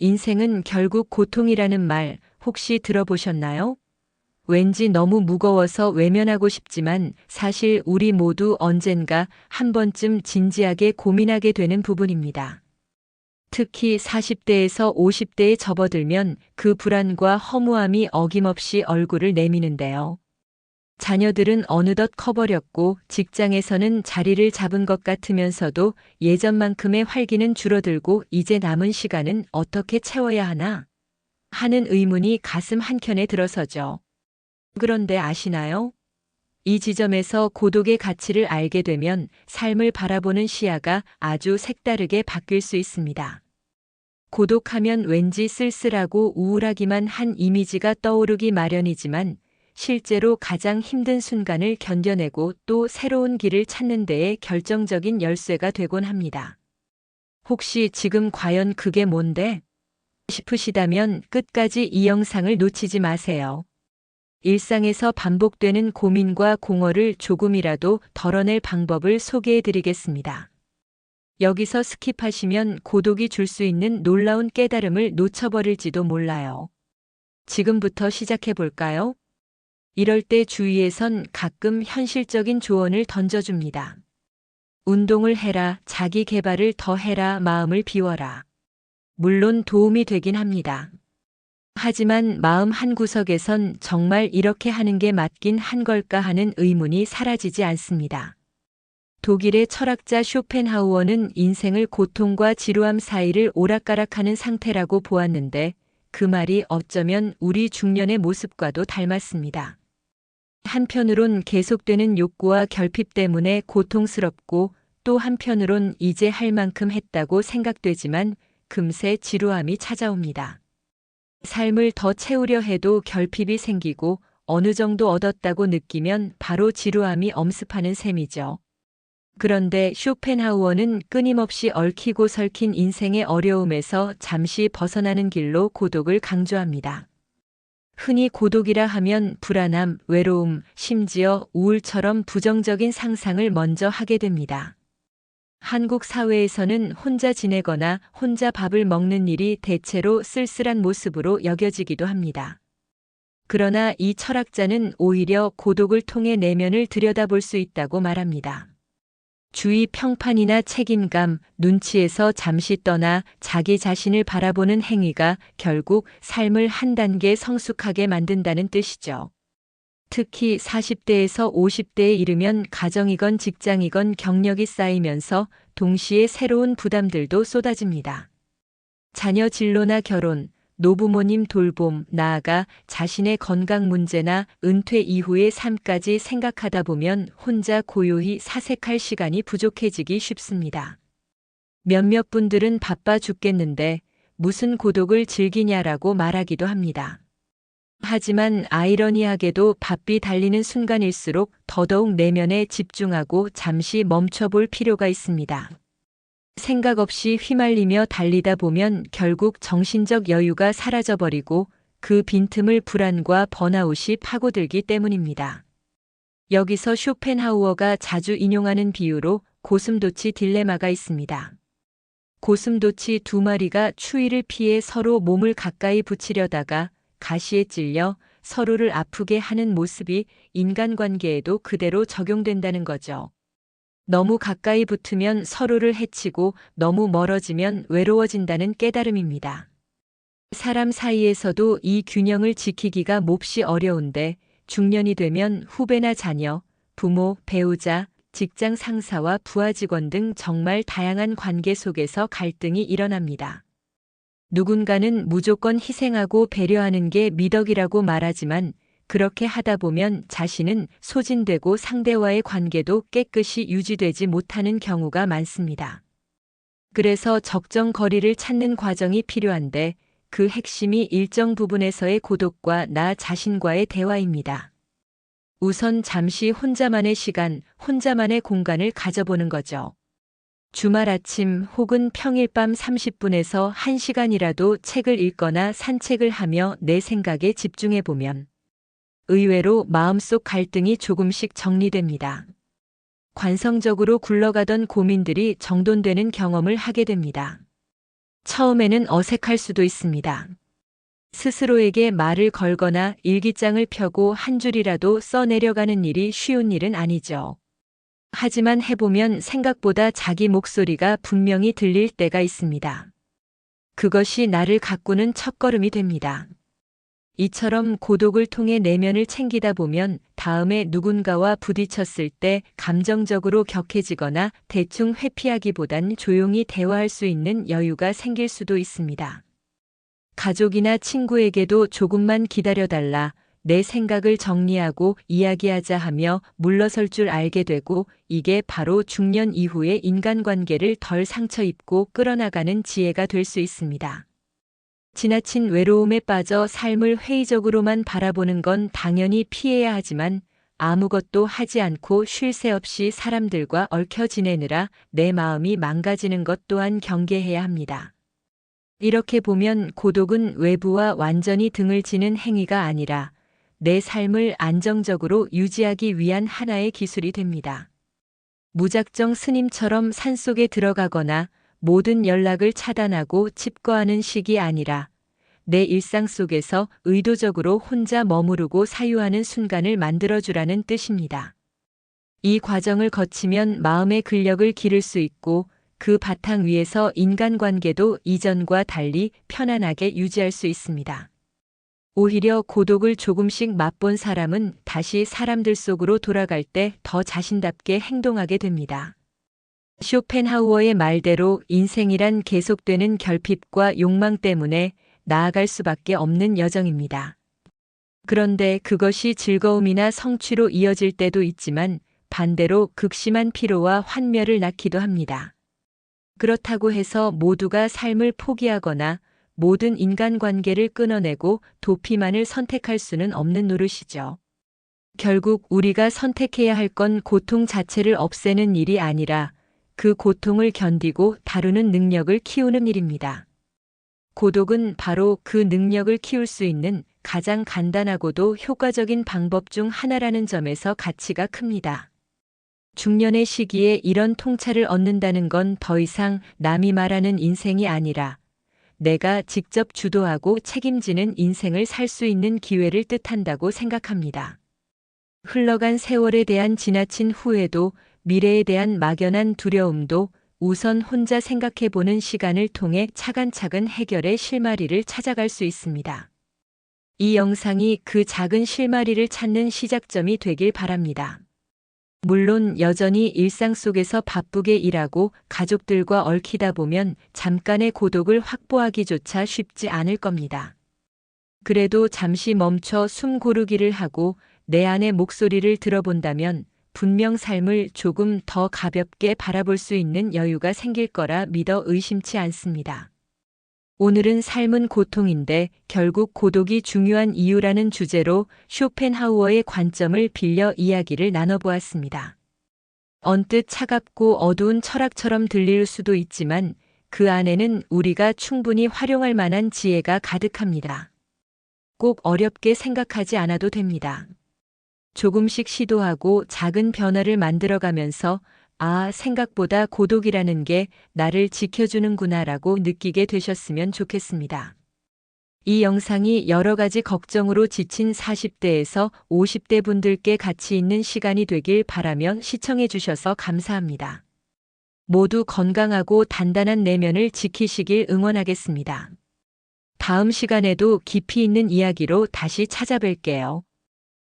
인생은 결국 고통이라는 말 혹시 들어보셨나요? 왠지 너무 무거워서 외면하고 싶지만 사실 우리 모두 언젠가 한 번쯤 진지하게 고민하게 되는 부분입니다. 특히 40대에서 50대에 접어들면 그 불안과 허무함이 어김없이 얼굴을 내미는데요. 자녀들은 어느덧 커버렸고 직장에서는 자리를 잡은 것 같으면서도 예전만큼의 활기는 줄어들고 이제 남은 시간은 어떻게 채워야 하나 하는 의문이 가슴 한켠에 들어서죠. 그런데 아시나요? 이 지점에서 고독의 가치를 알게 되면 삶을 바라보는 시야가 아주 색다르게 바뀔 수 있습니다. 고독하면 왠지 쓸쓸하고 우울하기만 한 이미지가 떠오르기 마련이지만 실제로 가장 힘든 순간을 견뎌내고 또 새로운 길을 찾는 데에 결정적인 열쇠가 되곤 합니다. 혹시 지금 과연 그게 뭔데? 싶으시다면 끝까지 이 영상을 놓치지 마세요. 일상에서 반복되는 고민과 공허를 조금이라도 덜어낼 방법을 소개해 드리겠습니다. 여기서 스킵하시면 고독이 줄 수 있는 놀라운 깨달음을 놓쳐버릴지도 몰라요. 지금부터 시작해 볼까요? 이럴 때 주위에선 가끔 현실적인 조언을 던져줍니다. 운동을 해라, 자기 개발을 더 해라, 마음을 비워라. 물론 도움이 되긴 합니다. 하지만 마음 한구석에선 정말 이렇게 하는 게 맞긴 한 걸까 하는 의문이 사라지지 않습니다. 독일의 철학자 쇼펜하우어는 인생을 고통과 지루함 사이를 오락가락하는 상태라고 보았는데 그 말이 어쩌면 우리 중년의 모습과도 닮았습니다. 한편으론 계속되는 욕구와 결핍 때문에 고통스럽고 또 한편으론 이제 할 만큼 했다고 생각되지만 금세 지루함이 찾아옵니다. 삶을 더 채우려 해도 결핍이 생기고 어느 정도 얻었다고 느끼면 바로 지루함이 엄습하는 셈이죠. 그런데 쇼펜하우어는 끊임없이 얽히고 설킨 인생의 어려움에서 잠시 벗어나는 길로 고독을 강조합니다. 흔히 고독이라 하면 불안함, 외로움, 심지어 우울처럼 부정적인 상상을 먼저 하게 됩니다. 한국 사회에서는 혼자 지내거나 혼자 밥을 먹는 일이 대체로 쓸쓸한 모습으로 여겨지기도 합니다. 그러나 이 철학자는 오히려 고독을 통해 내면을 들여다볼 수 있다고 말합니다. 주위 평판이나 책임감, 눈치에서 잠시 떠나 자기 자신을 바라보는 행위가 결국 삶을 한 단계 성숙하게 만든다는 뜻이죠. 특히 40대에서 50대에 이르면 가정이건 직장이건 경력이 쌓이면서 동시에 새로운 부담들도 쏟아집니다. 자녀 진로나 결혼, 노부모님 돌봄, 나아가 자신의 건강 문제나 은퇴 이후의 삶까지 생각하다 보면 혼자 고요히 사색할 시간이 부족해지기 쉽습니다. 몇몇 분들은 바빠 죽겠는데 무슨 고독을 즐기냐라고 말하기도 합니다. 하지만 아이러니하게도 바삐 달리는 순간일수록 더더욱 내면에 집중하고 잠시 멈춰볼 필요가 있습니다. 생각 없이 휘말리며 달리다 보면 결국 정신적 여유가 사라져버리고 그 빈틈을 불안과 번아웃이 파고들기 때문입니다. 여기서 쇼펜하우어가 자주 인용하는 비유로 고슴도치 딜레마가 있습니다. 고슴도치 두 마리가 추위를 피해 서로 몸을 가까이 붙이려다가 가시에 찔려 서로를 아프게 하는 모습이 인간관계에도 그대로 적용된다는 거죠. 너무 가까이 붙으면 서로를 해치고 너무 멀어지면 외로워진다는 깨달음입니다. 사람 사이에서도 이 균형을 지키기가 몹시 어려운데 중년이 되면 후배나 자녀, 부모, 배우자, 직장 상사와 부하 직원 등 정말 다양한 관계 속에서 갈등이 일어납니다. 누군가는 무조건 희생하고 배려하는 게 미덕이라고 말하지만 그렇게 하다 보면 자신은 소진되고 상대와의 관계도 깨끗이 유지되지 못하는 경우가 많습니다. 그래서 적정 거리를 찾는 과정이 필요한데 그 핵심이 일정 부분에서의 고독과 나 자신과의 대화입니다. 우선 잠시 혼자만의 시간, 혼자만의 공간을 가져보는 거죠. 주말 아침 혹은 평일 밤 30분에서 1시간이라도 책을 읽거나 산책을 하며 내 생각에 집중해보면 의외로 마음속 갈등이 조금씩 정리됩니다. 관성적으로 굴러가던 고민들이 정돈되는 경험을 하게 됩니다. 처음에는 어색할 수도 있습니다. 스스로에게 말을 걸거나 일기장을 펴고 한 줄이라도 써내려가는 일이 쉬운 일은 아니죠. 하지만 해보면 생각보다 자기 목소리가 분명히 들릴 때가 있습니다. 그것이 나를 가꾸는 첫걸음이 됩니다. 이처럼 고독을 통해 내면을 챙기다 보면 다음에 누군가와 부딪혔을 때 감정적으로 격해지거나 대충 회피하기보단 조용히 대화할 수 있는 여유가 생길 수도 있습니다. 가족이나 친구에게도 조금만 기다려달라, 내 생각을 정리하고 이야기하자 하며 물러설 줄 알게 되고, 이게 바로 중년 이후의 인간관계를 덜 상처 입고 끌어나가는 지혜가 될 수 있습니다. 지나친 외로움에 빠져 삶을 회의적으로만 바라보는 건 당연히 피해야 하지만, 아무것도 하지 않고 쉴 새 없이 사람들과 얽혀 지내느라 내 마음이 망가지는 것 또한 경계해야 합니다. 이렇게 보면 고독은 외부와 완전히 등을 지는 행위가 아니라 내 삶을 안정적으로 유지하기 위한 하나의 기술이 됩니다. 무작정 스님처럼 산속에 들어가거나 모든 연락을 차단하고 칩거하는 식이 아니라 내 일상 속에서 의도적으로 혼자 머무르고 사유하는 순간을 만들어주라는 뜻입니다. 이 과정을 거치면 마음의 근력을 기를 수 있고 그 바탕 위에서 인간관계도 이전과 달리 편안하게 유지할 수 있습니다. 오히려 고독을 조금씩 맛본 사람은 다시 사람들 속으로 돌아갈 때 더 자신답게 행동하게 됩니다. 쇼펜하우어의 말대로 인생이란 계속되는 결핍과 욕망 때문에 나아갈 수밖에 없는 여정입니다. 그런데 그것이 즐거움이나 성취로 이어질 때도 있지만 반대로 극심한 피로와 환멸을 낳기도 합니다. 그렇다고 해서 모두가 삶을 포기하거나 모든 인간관계를 끊어내고 도피만을 선택할 수는 없는 노릇이죠. 결국 우리가 선택해야 할 건 고통 자체를 없애는 일이 아니라 그 고통을 견디고 다루는 능력을 키우는 일입니다. 고독은 바로 그 능력을 키울 수 있는 가장 간단하고도 효과적인 방법 중 하나라는 점에서 가치가 큽니다. 중년의 시기에 이런 통찰을 얻는다는 건 더 이상 남이 말하는 인생이 아니라 내가 직접 주도하고 책임지는 인생을 살 수 있는 기회를 뜻한다고 생각합니다. 흘러간 세월에 대한 지나친 후회도 미래에 대한 막연한 두려움도 우선 혼자 생각해보는 시간을 통해 차근차근 해결의 실마리를 찾아갈 수 있습니다. 이 영상이 그 작은 실마리를 찾는 시작점이 되길 바랍니다. 물론 여전히 일상 속에서 바쁘게 일하고 가족들과 얽히다 보면 잠깐의 고독을 확보하기조차 쉽지 않을 겁니다. 그래도 잠시 멈춰 숨 고르기를 하고 내 안의 목소리를 들어본다면 분명 삶을 조금 더 가볍게 바라볼 수 있는 여유가 생길 거라 믿어 의심치 않습니다. 오늘은 삶은 고통인데 결국 고독이 중요한 이유라는 주제로 쇼펜하우어의 관점을 빌려 이야기를 나눠보았습니다. 언뜻 차갑고 어두운 철학처럼 들릴 수도 있지만 그 안에는 우리가 충분히 활용할 만한 지혜가 가득합니다. 꼭 어렵게 생각하지 않아도 됩니다. 조금씩 시도하고 작은 변화를 만들어가면서 생각보다 고독이라는 게 나를 지켜주는구나라고 느끼게 되셨으면 좋겠습니다. 이 영상이 여러 가지 걱정으로 지친 40대에서 50대 분들께 가치 있는 시간이 되길 바라며 시청해 주셔서 감사합니다. 모두 건강하고 단단한 내면을 지키시길 응원하겠습니다. 다음 시간에도 깊이 있는 이야기로 다시 찾아뵐게요.